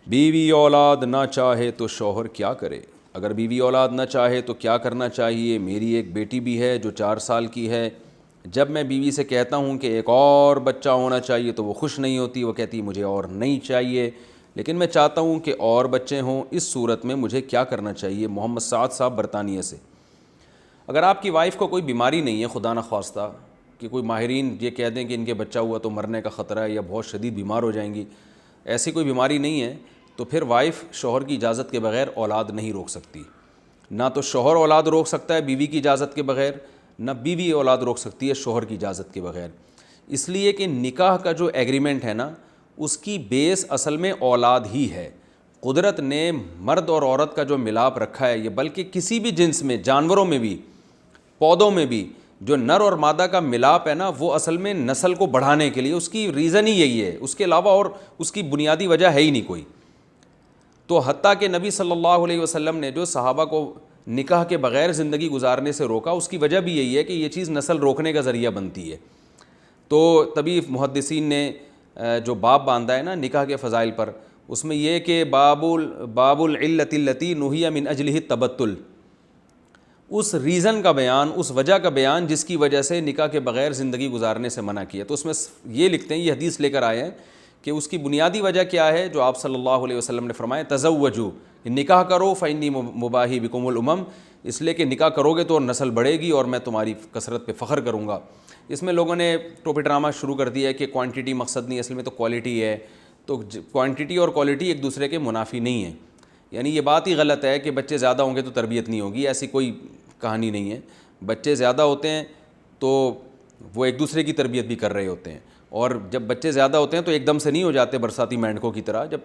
بیوی اولاد نہ چاہے تو شوہر کیا کرے؟ اگر بیوی اولاد نہ چاہے تو کیا کرنا چاہیے؟ میری ایک بیٹی بھی ہے جو 4 سال کی ہے. جب میں بیوی سے کہتا ہوں کہ ایک اور بچہ ہونا چاہیے تو وہ خوش نہیں ہوتی، وہ کہتی مجھے اور نہیں چاہیے، لیکن میں چاہتا ہوں کہ اور بچے ہوں. اس صورت میں مجھے کیا کرنا چاہیے؟ محمد سعد صاحب برطانیہ سے. اگر آپ کی وائف کو کوئی بیماری نہیں ہے خدا نخواستہ، کہ کوئی ماہرین یہ کہہ دیں کہ ان کے بچہ ہوا تو مرنے کا خطرہ ہے یا بہت شدید بیمار ہو جائیں گی، ایسی کوئی بیماری نہیں ہے، تو پھر وائف شوہر کی اجازت کے بغیر اولاد نہیں روک سکتی. نہ تو شوہر اولاد روک سکتا ہے بیوی کی اجازت کے بغیر، نہ بیوی اولاد روک سکتی ہے شوہر کی اجازت کے بغیر. اس لیے کہ نکاح کا جو ایگریمنٹ ہے نا، اس کی بیس اصل میں اولاد ہی ہے. قدرت نے مرد اور عورت کا جو ملاپ رکھا ہے، یہ بلکہ کسی بھی جنس میں، جانوروں میں بھی، پودوں میں بھی، جو نر اور مادہ کا ملاپ ہے نا، وہ اصل میں نسل کو بڑھانے کے لیے، اس کی ریزن ہی یہی ہے، اس کے علاوہ اور اس کی بنیادی وجہ ہے ہی نہیں کوئی. تو حتیٰ کہ نبی صلی اللہ علیہ وسلم نے جو صحابہ کو نکاح کے بغیر زندگی گزارنے سے روکا، اس کی وجہ بھی یہی ہے کہ یہ چیز نسل روکنے کا ذریعہ بنتی ہے. تو تبھی محدثین نے جو باب باندھا ہے نا نکاح کے فضائل پر، اس میں یہ کہ باب العلت التی نہی من اجلہ التبتل، اس ریزن کا بیان، اس وجہ کا بیان جس کی وجہ سے نکاح کے بغیر زندگی گزارنے سے منع کیا. تو اس میں یہ لکھتے ہیں، یہ حدیث لے کر آئے ہیں کہ اس کی بنیادی وجہ کیا ہے، جو آپ صلی اللہ علیہ وسلم نے فرمایا تزوجوا، نکاح کرو فإنی مباہی بکم الامم، اس لیے کہ نکاح کرو گے تو نسل بڑھے گی اور میں تمہاری کثرت پہ فخر کروں گا. اس میں لوگوں نے ٹوپی ڈرامہ شروع کر دیا ہے کہ کوانٹٹی مقصد نہیں، اصل میں تو کوالٹی ہے. تو کوانٹٹی اور کوالٹی ایک دوسرے کے منافی نہیں ہیں. یعنی یہ بات ہی غلط ہے کہ بچے زیادہ ہوں گے تو تربیت نہیں ہوگی، ایسی کوئی کہانی نہیں ہے. بچے زیادہ ہوتے ہیں تو وہ ایک دوسرے کی تربیت بھی کر رہے ہوتے ہیں، اور جب بچے زیادہ ہوتے ہیں تو ایک دم سے نہیں ہو جاتے برساتی مینڈکوں کی طرح. جب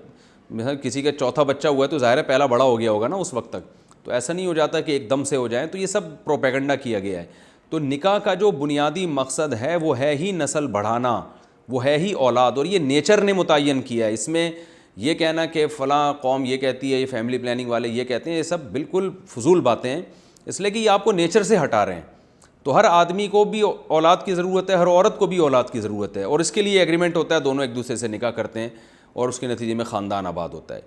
مثلا کسی کا چوتھا بچہ ہوا ہے تو ظاہر ہے پہلا بڑا ہو گیا ہوگا نا اس وقت تک، تو ایسا نہیں ہو جاتا کہ ایک دم سے ہو جائیں. تو یہ سب پروپیگنڈا کیا گیا ہے. تو نکاح کا جو بنیادی مقصد ہے وہ ہے ہی نسل بڑھانا، وہ ہے ہی اولاد، اور یہ نیچر نے متعین کیا ہے. اس میں یہ کہنا کہ فلاں قوم یہ کہتی ہے، یہ فیملی پلاننگ والے یہ کہتے ہیں، یہ سب بالکل فضول باتیں ہیں، اس لیے کہ یہ آپ کو نیچر سے ہٹا رہے ہیں. تو ہر آدمی کو بھی اولاد کی ضرورت ہے، ہر عورت کو بھی اولاد کی ضرورت ہے، اور اس کے لیے ایگریمنٹ ہوتا ہے، دونوں ایک دوسرے سے نکاح کرتے ہیں اور اس کے نتیجے میں خاندان آباد ہوتا ہے.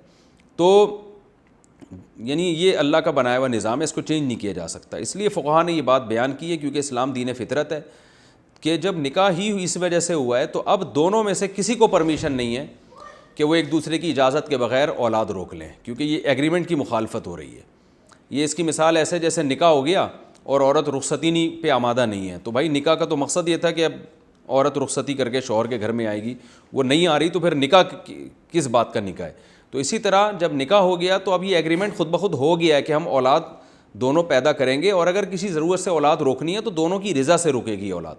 تو یعنی یہ اللہ کا بنایا ہوا نظام ہے، اس کو چینج نہیں کیا جا سکتا. اس لیے فقہا نے یہ بات بیان کی ہے، کیونکہ اسلام دین فطرت ہے، کہ جب نکاح ہی اس وجہ سے ہوا ہے تو اب دونوں میں سے کسی کو پرمیشن نہیں ہے کہ وہ ایک دوسرے کی اجازت کے بغیر اولاد روک لیں، کیونکہ یہ ایگریمنٹ کی مخالفت ہو رہی ہے. یہ اس کی مثال ایسے جیسے نکاح ہو گیا اور عورت رخصتی نہیں پہ آمادہ نہیں ہے، تو بھائی نکاح کا تو مقصد یہ تھا کہ اب عورت رخصتی کر کے شوہر کے گھر میں آئے گی، وہ نہیں آ رہی تو پھر نکاح کس بات کا نکاح ہے. تو اسی طرح جب نکاح ہو گیا تو اب یہ ایگریمنٹ خود بخود ہو گیا ہے کہ ہم اولاد دونوں پیدا کریں گے، اور اگر کسی ضرورت سے اولاد روکنی ہے تو دونوں کی رضا سے رکے گی اولاد.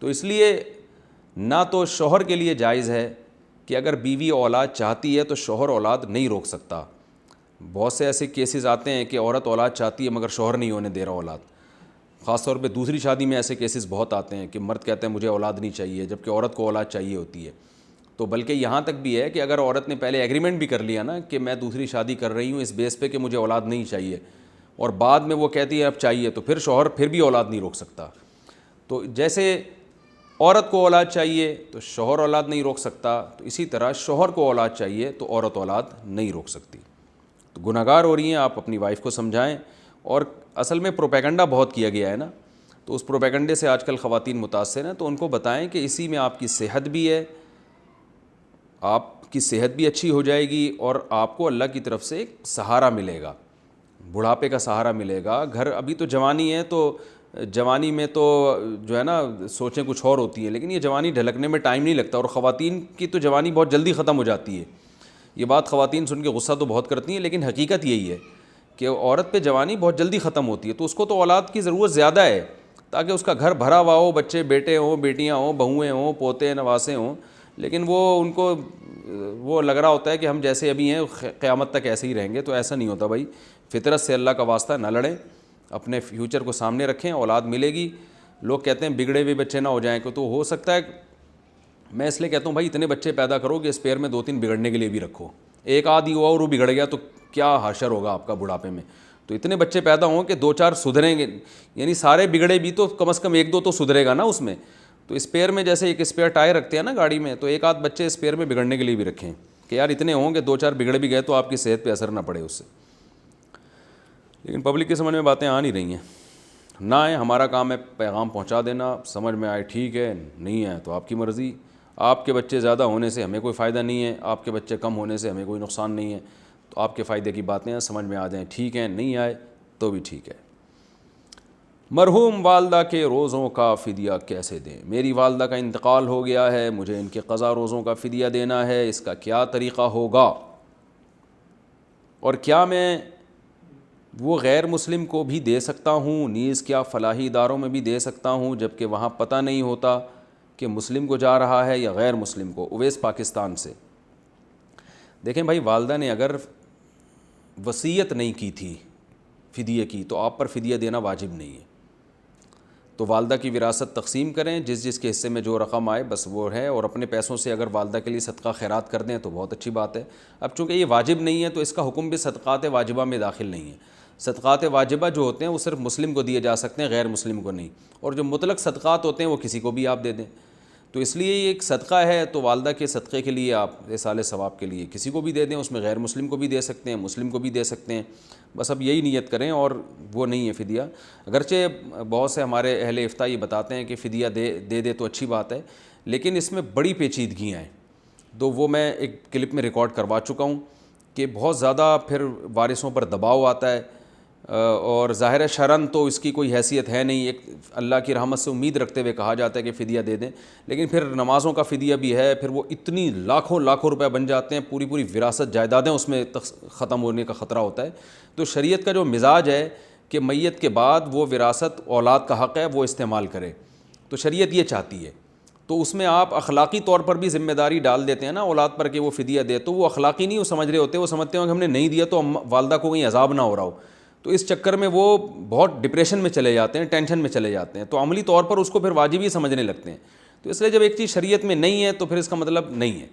تو اس لیے نہ تو شوہر کے لیے جائز ہے کہ اگر بیوی اولاد چاہتی ہے تو شوہر اولاد نہیں روک سکتا. بہت سے ایسے کیسز آتے ہیں کہ عورت اولاد چاہتی ہے مگر شوہر نہیں ہونے دے رہا اولاد. خاص طور پہ دوسری شادی میں ایسے کیسز بہت آتے ہیں کہ مرد کہتے ہیں مجھے اولاد نہیں چاہیے، جبکہ عورت کو اولاد چاہیے ہوتی ہے. تو بلکہ یہاں تک بھی ہے کہ اگر عورت نے پہلے ایگریمنٹ بھی کر لیا نا کہ میں دوسری شادی کر رہی ہوں اس بیس پہ کہ مجھے اولاد نہیں چاہیے، اور بعد میں وہ کہتی ہے اب چاہیے، تو پھر شوہر پھر بھی اولاد نہیں روک سکتا. تو جیسے عورت کو اولاد چاہیے تو شوہر اولاد نہیں روک سکتا، تو اسی طرح شوہر کو اولاد چاہیے تو عورت اولاد نہیں روک سکتی. تو گناہگار ہو رہی ہیں، آپ اپنی وائف کو سمجھائیں. اور اصل میں پروپیگنڈا بہت کیا گیا ہے نا، تو اس پروپیگنڈے سے آج کل خواتین متاثر ہیں. تو ان کو بتائیں کہ اسی میں آپ کی صحت بھی ہے، آپ کی صحت بھی اچھی ہو جائے گی، اور آپ کو اللہ کی طرف سے ایک سہارا ملے گا، بڑھاپے کا سہارا ملے گا. گھر ابھی تو جوانی ہے، تو جوانی میں تو جو ہے نا سوچیں کچھ اور ہوتی ہیں، لیکن یہ جوانی ڈھلکنے میں ٹائم نہیں لگتا، اور خواتین کی تو جوانی بہت جلدی ختم ہو جاتی ہے. یہ بات خواتین سن کے غصہ تو بہت کرتی ہیں، لیکن حقیقت یہی ہے کہ عورت پہ جوانی بہت جلدی ختم ہوتی ہے. تو اس کو تو اولاد کی ضرورت زیادہ ہے تاکہ اس کا گھر بھرا ہوا ہو، بچے بیٹے ہوں، بیٹیاں ہوں، بہویں ہوں، پوتے نواسے ہوں. لیکن وہ ان کو وہ لگ رہا ہوتا ہے کہ ہم جیسے ابھی ہیں قیامت تک ایسے ہی رہیں گے. تو ایسا نہیں ہوتا بھائی، فطرت سے اللہ کا واسطہ نہ لڑیں، اپنے فیوچر کو سامنے رکھیں، اولاد ملے گی. لوگ کہتے ہیں بگڑے ہوئے بچے نہ ہو جائیں، تو ہو سکتا ہے. میں اس لیے کہتا ہوں بھائی اتنے بچے پیدا کرو کہ اسپیئر میں 2-3 بگڑنے کے لیے بھی رکھو. ایک آدھی ہوا اور وہ بگڑ گیا تو کیا حشر ہوگا آپ کا بڑھاپے میں. تو اتنے بچے پیدا ہوں کہ 2-4 سدھریں گے، یعنی سارے بگڑے بھی تو کم از کم 1-2 تو سدھرے گا نا اس میں. تو اسپیئر میں جیسے ایک اسپیئر ٹائر رکھتے ہیں نا گاڑی میں، تو ایک آدھ بچے اسپیئر میں بگڑنے کے لیے بھی رکھیں کہ یار اتنے ہوں کہ 2-4 بگڑ بھی گئے تو آپ کی صحت پہ اثر نہ پڑے اس سے. لیکن پبلک کی سمجھ میں باتیں آ نہیں رہی ہیں. نہ آئے ہمارا کام ہے پیغام پہنچا دینا, سمجھ میں آئے ٹھیک ہے, نہیں آئے تو آپ کی مرضی. آپ کے بچے زیادہ ہونے سے ہمیں کوئی فائدہ نہیں ہے, آپ کے بچے کم ہونے سے ہمیں کوئی نقصان نہیں ہے. تو آپ کے فائدے کی باتیں ہیں, سمجھ میں آ جائیں ٹھیک ہیں, نہیں آئے تو بھی ٹھیک ہے. مرحوم والدہ کے روزوں کا فدیہ کیسے دیں؟ میری والدہ کا انتقال ہو گیا ہے, مجھے ان کے قضا روزوں کا فدیہ دینا ہے, اس کا کیا طریقہ ہوگا؟ اور کیا میں وہ غیر مسلم کو بھی دے سکتا ہوں, نیز کیا فلاحی اداروں میں بھی دے سکتا ہوں جبکہ وہاں پتہ نہیں ہوتا کہ مسلم کو جا رہا ہے یا غیر مسلم کو؟ اویس پاکستان سے. دیکھیں بھائی, والدہ نے اگر وصیت نہیں کی تھی فدیے کی تو آپ پر فدیہ دینا واجب نہیں ہے. تو والدہ کی وراثت تقسیم کریں, جس جس کے حصے میں جو رقم آئے بس وہ ہے, اور اپنے پیسوں سے اگر والدہ کے لیے صدقہ خیرات کر دیں تو بہت اچھی بات ہے. اب چونکہ یہ واجب نہیں ہے تو اس کا حکم بھی صدقات واجبہ میں داخل نہیں ہے. صدقات واجبہ جو ہوتے ہیں وہ صرف مسلم کو دیے جا سکتے ہیں, غیر مسلم کو نہیں. اور جو مطلق صدقات ہوتے ہیں وہ کسی کو بھی آپ دے دیں. تو اس لیے یہ ایک صدقہ ہے تو والدہ کے صدقے کے لیے آپ ایصال ثواب کے لیے کسی کو بھی دے دیں, اس میں غیر مسلم کو بھی دے سکتے ہیں, مسلم کو بھی دے سکتے ہیں. بس اب یہی نیت کریں, اور وہ نہیں ہے فدیہ. اگرچہ بہت سے ہمارے اہل افتاء یہ بتاتے ہیں کہ فدیہ دے تو اچھی بات ہے, لیکن اس میں بڑی پیچیدگیاں ہیں. تو وہ میں ایک کلپ میں ریکارڈ کروا چکا ہوں کہ بہت زیادہ پھر وارثوں پر دباؤ آتا ہے, اور ظاہر شرعاً تو اس کی کوئی حیثیت ہے نہیں. ایک اللہ کی رحمت سے امید رکھتے ہوئے کہا جاتا ہے کہ فدیہ دے دیں, لیکن پھر نمازوں کا فدیہ بھی ہے, پھر وہ اتنی لاکھوں روپے بن جاتے ہیں, پوری وراثت جائیدادیں اس میں ختم ہونے کا خطرہ ہوتا ہے. تو شریعت کا جو مزاج ہے کہ میت کے بعد وہ وراثت اولاد کا حق ہے وہ استعمال کرے, تو شریعت یہ چاہتی ہے. تو اس میں آپ اخلاقی طور پر بھی ذمہ داری ڈال دیتے ہیں نا اولاد پر کہ وہ فدیہ دے, تو وہ اخلاقی نہیں وہ سمجھ رہے ہوتے, وہ سمجھتے ہیں کہ ہم نے نہیں دیا تو والدہ کو کہیں عذاب نہ ہو رہا ہو. تو اس چکر میں وہ بہت ڈپریشن میں چلے جاتے ہیں, ٹینشن میں چلے جاتے ہیں, تو عملی طور پر اس کو پھر واجب ہی سمجھنے لگتے ہیں. تو اس لیے جب ایک چیز شریعت میں نہیں ہے تو پھر اس کا مطلب نہیں ہے.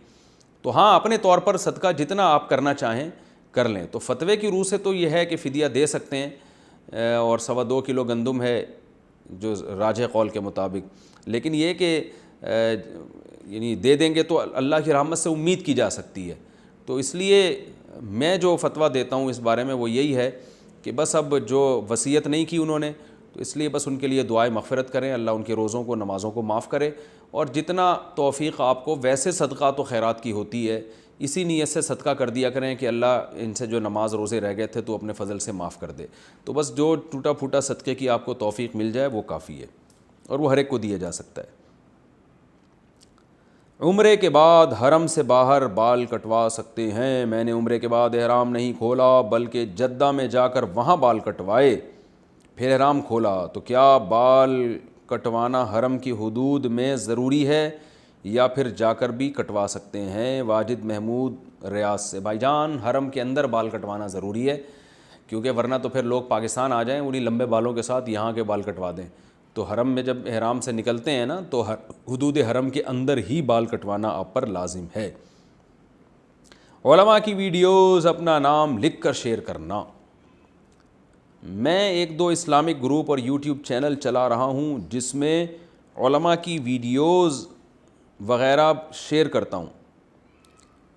تو ہاں, اپنے طور پر صدقہ جتنا آپ کرنا چاہیں کر لیں. تو فتوے کی روح سے تو یہ ہے کہ فدیہ دے سکتے ہیں, اور 2.25 کلو گندم ہے جو راجح قول کے مطابق. لیکن یہ کہ یعنی دے دیں گے تو اللہ کی رحمت سے امید کی جا سکتی ہے. تو اس لیے میں جو فتویٰ دیتا ہوں اس بارے میں وہ یہی ہے کہ بس اب جو وصیت نہیں کی انہوں نے, تو اس لیے بس ان کے لیے دعائے مغفرت کریں, اللہ ان کے روزوں کو نمازوں کو معاف کرے. اور جتنا توفیق آپ کو, ویسے صدقات و خیرات کی ہوتی ہے, اسی نیت سے صدقہ کر دیا کریں کہ اللہ ان سے جو نماز روزے رہ گئے تھے تو اپنے فضل سے معاف کر دے. تو بس جو ٹوٹا پھوٹا صدقے کی آپ کو توفیق مل جائے وہ کافی ہے, اور وہ ہر ایک کو دیا جا سکتا ہے. عمرے کے بعد حرم سے باہر بال کٹوا سکتے ہیں؟ میں نے عمرے کے بعد احرام نہیں کھولا بلکہ جدہ میں جا کر وہاں بال کٹوائے پھر احرام کھولا, تو کیا بال کٹوانا حرم کی حدود میں ضروری ہے یا پھر جا کر بھی کٹوا سکتے ہیں؟ واجد محمود ریاض سے. بھائی جان, حرم کے اندر بال کٹوانا ضروری ہے, کیونکہ ورنہ تو پھر لوگ پاکستان آ جائیں انہیں لمبے بالوں کے ساتھ یہاں کے بال کٹوا دیں. تو حرم میں جب احرام سے نکلتے ہیں نا تو حدود حرم کے اندر ہی بال کٹوانا آپ پر لازم ہے. علماء کی ویڈیوز اپنا نام لکھ کر شیئر کرنا. میں 1-2 اسلامک گروپ اور یوٹیوب چینل چلا رہا ہوں جس میں علماء کی ویڈیوز وغیرہ شیئر کرتا ہوں.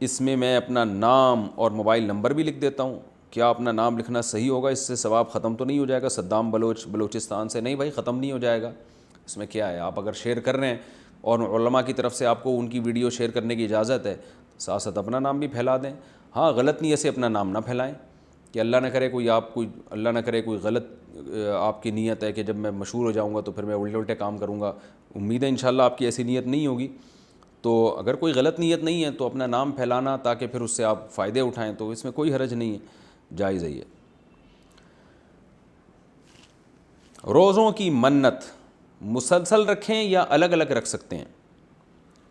اس میں میں اپنا نام اور موبائل نمبر بھی لکھ دیتا ہوں. کیا اپنا نام لکھنا صحیح ہوگا؟ اس سے ثواب ختم تو نہیں ہو جائے گا صدام بلوچستان سے؟ نہیں بھائی, ختم نہیں ہو جائے گا. اس میں کیا ہے, آپ اگر شیئر کر رہے ہیں اور علماء کی طرف سے آپ کو ان کی ویڈیو شیئر کرنے کی اجازت ہے, ساتھ ساتھ اپنا نام بھی پھیلا دیں. ہاں, غلط نیت سے اپنا نام نہ پھیلائیں کہ اللہ نہ کرے کوئی غلط آپ کی نیت ہے کہ جب میں مشہور ہو جاؤں گا تو پھر میں الٹے کام کروں گا. امید ہے انشاءاللہ آپ کی ایسی نیت نہیں ہوگی. تو اگر کوئی غلط نیت نہیں ہے تو اپنا نام پھیلانا تاکہ پھر اس سے آپ فائدے اٹھائیں تو اس میں کوئی حرج نہیں ہے, جائز ہے یہ. روزوں کی منت مسلسل رکھیں یا الگ الگ رکھ سکتے ہیں؟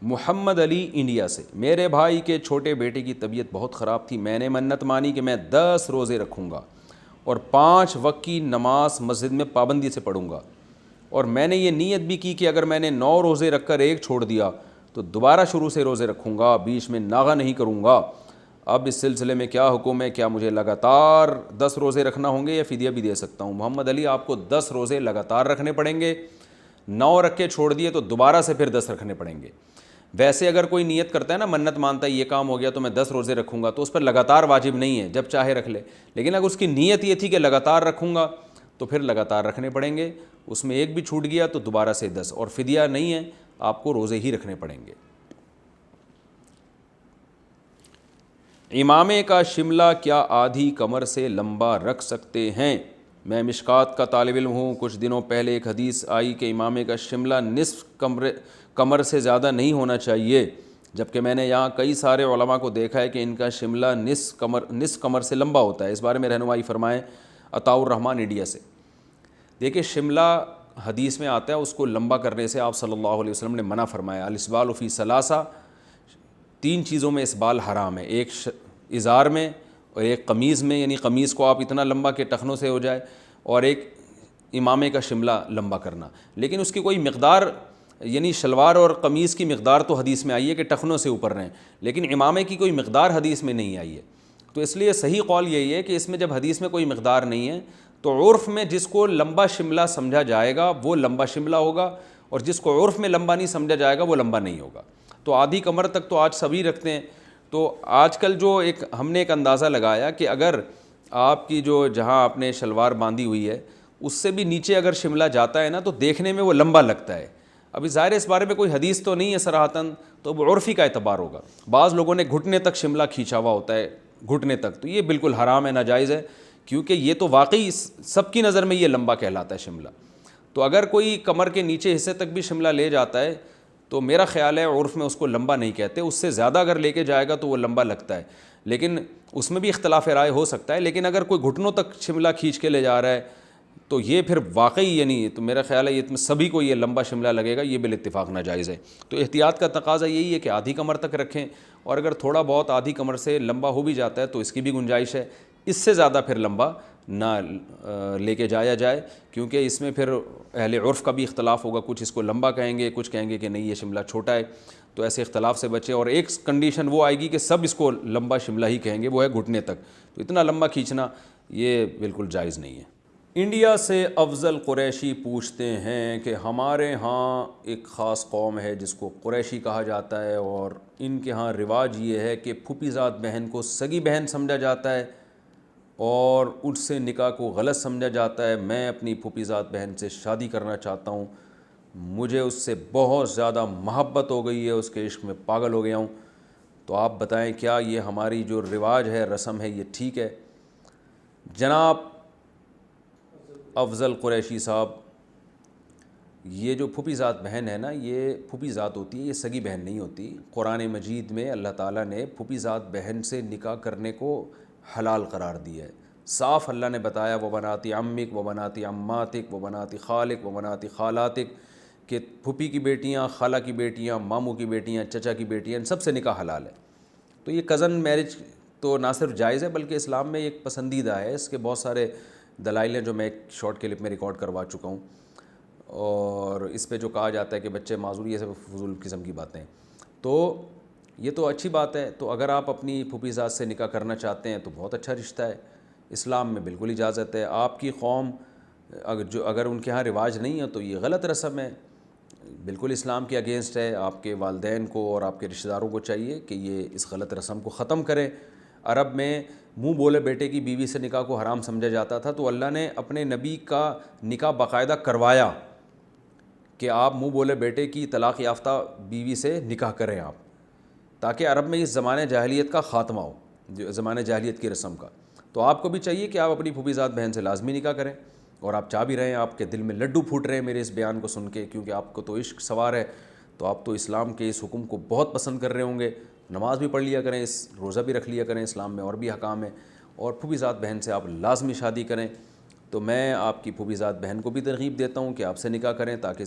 محمد علی انڈیا سے. میرے بھائی کے چھوٹے بیٹے کی طبیعت بہت خراب تھی, میں نے منت مانی کہ میں 10 روزے رکھوں گا اور 5 وقت کی نماز مسجد میں پابندی سے پڑھوں گا, اور میں نے یہ نیت بھی کی کہ اگر میں نے 9 روزے رکھ کر 1 چھوڑ دیا تو دوبارہ شروع سے روزے رکھوں گا, بیچ میں ناغہ نہیں کروں گا. اب اس سلسلے میں کیا حکم ہے؟ کیا مجھے لگاتار 10 روزے رکھنا ہوں گے یا فدیہ بھی دے سکتا ہوں؟ محمد علی, آپ کو 10 روزے لگاتار رکھنے پڑیں گے. 9 رکھ کے چھوڑ دیے تو دوبارہ سے پھر 10 رکھنے پڑیں گے. ویسے اگر کوئی نیت کرتا ہے نا، منت مانتا ہے یہ کام ہو گیا تو میں 10 روزے رکھوں گا، تو اس پر لگاتار واجب نہیں ہے، جب چاہے رکھ لے. لیکن اگر اس کی نیت یہ تھی کہ لگاتار رکھوں گا تو پھر لگاتار رکھنے پڑیں گے. اس میں ایک بھی چھوٹ گیا تو دوبارہ سے 10، اور فدیہ نہیں ہے، آپ کو روزے ہی رکھنے پڑیں گے. امامے کا شملہ کیا آدھی کمر سے لمبا رکھ سکتے ہیں؟ میں مشکات کا طالب علم ہوں. کچھ دنوں پہلے ایک حدیث آئی کہ امامے کا شملہ نصف کمر سے زیادہ نہیں ہونا چاہیے، جبکہ میں نے یہاں کئی سارے علماء کو دیکھا ہے کہ ان کا شملہ نصف کمر سے لمبا ہوتا ہے. اس بارے میں رہنمائی فرمائیں عطاء الرحمن انڈیا سے. دیکھیں شملہ حدیث میں آتا ہے، اس کو لمبا کرنے سے آپ صلی اللہ علیہ وسلم نے منع فرمایا. الاسبال فی ثلاثہ، 3 چیزوں میں اسبال حرام ہے، ایک ازار میں اور ایک قمیض میں، یعنی قمیض کو آپ اتنا لمبا کہ ٹخنوں سے ہو جائے، اور ایک امامے کا شملہ لمبا کرنا. لیکن اس کی کوئی مقدار، یعنی شلوار اور قمیض کی مقدار تو حدیث میں آئی ہے کہ ٹخنوں سے اوپر رہیں، لیکن امامے کی کوئی مقدار حدیث میں نہیں آئی ہے. تو اس لیے صحیح قول یہی ہے کہ اس میں جب حدیث میں کوئی مقدار نہیں ہے تو عرف میں جس کو لمبا شملہ سمجھا جائے گا وہ لمبا شملہ ہوگا، اور جس کو عرف میں لمبا نہیں سمجھا جائے گا وہ لمبا نہیں ہوگا. تو آدھی کمر تک تو آج سبھی رکھتے ہیں. تو آج کل جو ہم نے ایک اندازہ لگایا کہ اگر آپ کی جو جہاں آپ نے شلوار باندھی ہوئی ہے اس سے بھی نیچے اگر شملہ جاتا ہے نا تو دیکھنے میں وہ لمبا لگتا ہے. ابھی ظاہر اس بارے میں کوئی حدیث تو نہیں ہے صراحتاً، تو وہ عرفی کا اعتبار ہوگا. بعض لوگوں نے گھٹنے تک شملہ کھینچا ہوا ہوتا ہے، گھٹنے تک، تو یہ بالکل حرام ہے، ناجائز ہے، کیونکہ یہ تو واقعی سب کی نظر میں یہ لمبا کہلاتا ہے شملہ. تو اگر کوئی کمر کے نیچے حصے تک بھی شملہ لے جاتا ہے تو میرا خیال ہے عرف میں اس کو لمبا نہیں کہتے. اس سے زیادہ اگر لے کے جائے گا تو وہ لمبا لگتا ہے، لیکن اس میں بھی اختلاف رائے ہو سکتا ہے. لیکن اگر کوئی گھٹنوں تک شملہ کھینچ کے لے جا رہا ہے تو یہ پھر واقعی، یعنی تو میرا خیال ہے یہ سبھی کو یہ لمبا شملہ لگے گا، یہ بالاتفاق ناجائز ہے. تو احتیاط کا تقاضا یہی ہے کہ آدھی کمر تک رکھیں، اور اگر تھوڑا بہت آدھی کمر سے لمبا ہو بھی جاتا ہے تو اس کی بھی گنجائش ہے. اس سے زیادہ پھر لمبا نہ لے کے جایا جائے، کیونکہ اس میں پھر اہل عرف کا بھی اختلاف ہوگا. کچھ اس کو لمبا کہیں گے، کچھ کہیں گے کہ نہیں یہ شملہ چھوٹا ہے. تو ایسے اختلاف سے بچیں. اور ایک کنڈیشن وہ آئے گی کہ سب اس کو لمبا شملہ ہی کہیں گے، وہ ہے گھٹنے تک. تو اتنا لمبا کھینچنا یہ بالکل جائز نہیں ہے. انڈیا سے افضل قریشی پوچھتے ہیں کہ ہمارے ہاں ایک خاص قوم ہے جس کو قریشی کہا جاتا ہے، اور ان کے ہاں رواج یہ ہے کہ پھوپھیزاد بہن کو سگی بہن سمجھا جاتا ہے اور اس سے نکاح کو غلط سمجھا جاتا ہے. میں اپنی پھوپھیزاد بہن سے شادی کرنا چاہتا ہوں، مجھے اس سے بہت زیادہ محبت ہو گئی ہے، اس کے عشق میں پاگل ہو گیا ہوں. تو آپ بتائیں کیا یہ ہماری جو رواج ہے، رسم ہے، یہ ٹھیک ہے؟ جناب افضل قریشی صاحب، یہ جو پھوپھیزاد بہن ہے نا، یہ پھوپھیزاد ہوتی ہے، یہ سگی بہن نہیں ہوتی. قرآن مجید میں اللہ تعالیٰ نے پھوپھیزاد بہن سے نکاح کرنے کو حلال قرار دیا ہے. صاف اللہ نے بتایا وَبَنَاتِ عَمِّكَ وَبَنَاتِ عَمَّاتِكَ وَبَنَاتِ خَالِكَ وَبَنَاتِ خَالَاتِكَ، کہ پھوپھی کی بیٹیاں، خالہ کی بیٹیاں، ماموں کی بیٹیاں، چچا کی بیٹیاں، ان سب سے نکاح حلال ہے. تو یہ کزن میرج تو نہ صرف جائز ہے بلکہ اسلام میں ایک پسندیدہ ہے. اس کے بہت سارے دلائل ہیں جو میں ایک شارٹ کلپ میں ریکارڈ کروا چکا ہوں، اور اس پہ جو کہا جاتا ہے کہ بچے معذور، یہ سب فضول قسم کی باتیں. تو یہ تو اچھی بات ہے. تو اگر آپ اپنی پھوپھیزاد سے نکاح کرنا چاہتے ہیں تو بہت اچھا رشتہ ہے، اسلام میں بالکل اجازت ہے. آپ کی قوم اگر ان کے ہاں رواج نہیں ہے تو یہ غلط رسم ہے، بالکل اسلام کے اگینسٹ ہے. آپ کے والدین کو اور آپ کے رشتہ داروں کو چاہیے کہ یہ اس غلط رسم کو ختم کریں. عرب میں منہ بولے بیٹے کی بیوی سے نکاح کو حرام سمجھا جاتا تھا، تو اللہ نے اپنے نبی کا نکاح باقاعدہ کروایا کہ آپ منہ بولے بیٹے کی طلاق یافتہ بیوی سے نکاح کریں آپ، تاکہ عرب میں اس زمانے جاہلیت کا خاتمہ ہو، جو زمانے جاہلیت کی رسم کا. تو آپ کو بھی چاہیے کہ آپ اپنی پھوپھیزاد بہن سے لازمی نکاح کریں. اور آپ چاہ بھی رہے ہیں، آپ کے دل میں لڈو پھوٹ رہے ہیں میرے اس بیان کو سن کے، کیونکہ آپ کو تو عشق سوار ہے، تو آپ تو اسلام کے اس حکم کو بہت پسند کر رہے ہوں گے. نماز بھی پڑھ لیا کریں، روزہ بھی رکھ لیا کریں، اسلام میں اور بھی حکام ہیں. اور پھوپھیزاد بہن سے آپ لازمی شادی کریں. تو میں آپ کی پھوپھیزاد بہن کو بھی ترغیب دیتا ہوں کہ آپ سے نکاح کریں، تاکہ